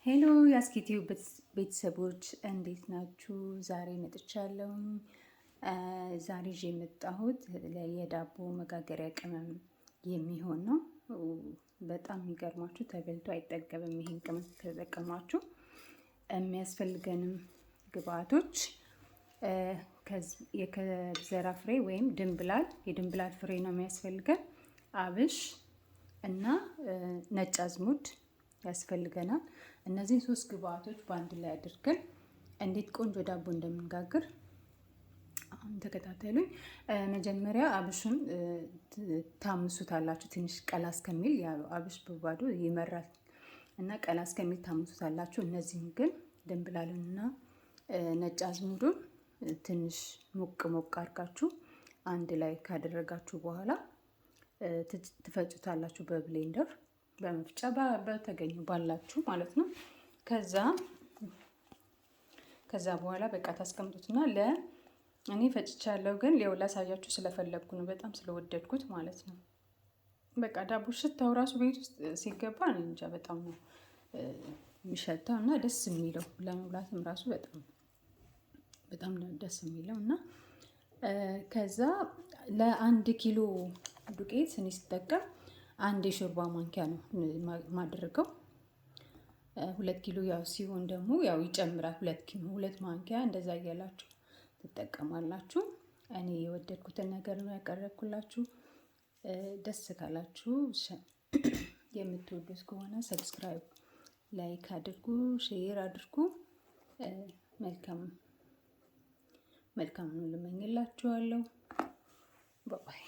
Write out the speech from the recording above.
ሄሎ የአስኬቲው ቤተሰቦች እንዴት ናችሁ? ዛሬ መጥቻለሁ። ዛሬ ይዤ የመጣሁት የዳቦ መጋገሪያ ቅመም የሚሆን ነው። በጣም የሚገርማችሁ ተበልቶ አይጠገብም። ይሄን ቅመም ከተጠቀማችሁ የሚያስፈልገንም ግብአቶች የከዘራ ፍሬ ወይም ድንብላል፣ የድንብላል ፍሬ ነው የሚያስፈልገን። አብሽ እና ነጭ አዝሙድ ያስፈልገናል። እነዚህን ሶስት ግብአቶች በአንድ ላይ አድርገን እንዴት ቆንጆ ዳቦ እንደምንጋግር አሁን ተከታተሉኝ። መጀመሪያ አብሹን ታምሱታላችሁ። ትንሽ ቀላ እስከሚል አብሽ በባዶ ይመራል እና ቀላ እስከሚል ታምሱታላችሁ። እነዚህን ግን ድንብላሉንና ነጭ አዝሙዱን ትንሽ ሞቅ ሞቅ አድርጋችሁ አንድ ላይ ካደረጋችሁ በኋላ ትፈጩታላችሁ በብሌንደር በመፍጫ በተገኙ ባላችሁ ማለት ነው። ከዛ በኋላ በቃ ታስቀምጡትና እኔ ፈጭቻለሁ፣ ግን ላሳያችሁ ስለፈለግኩ ነው፣ በጣም ስለወደድኩት ማለት ነው። በቃ ዳቦ ሽታው ራሱ ቤት ውስጥ ሲገባ እንጃ በጣም ነው የሚሸታው እና ደስ የሚለው ለመብላትም ራሱ በጣም ደስ የሚለው እና ከዛ ለ1 ኪሎ ዱቄት እኔ ስጠቀም 1 የሾርባ ማንኪያ ነው ማድረገው። 2 ኪሎ ያው ሲሆን ደግሞ ያው ይጨምራል። 2 ኪሎ 2 ማንኪያ እንደዛ እያላችሁ ትጠቀማላችሁ። እኔ የወደድኩትን ነገር ነው ያቀረብኩላችሁ። ደስ ካላችሁ የምትወዱት ከሆነ ሰብስክራይብ፣ ላይክ አድርጉ፣ ሼር አድርጉ። መልካም ነው ልመኝላችኋለሁ። ባይ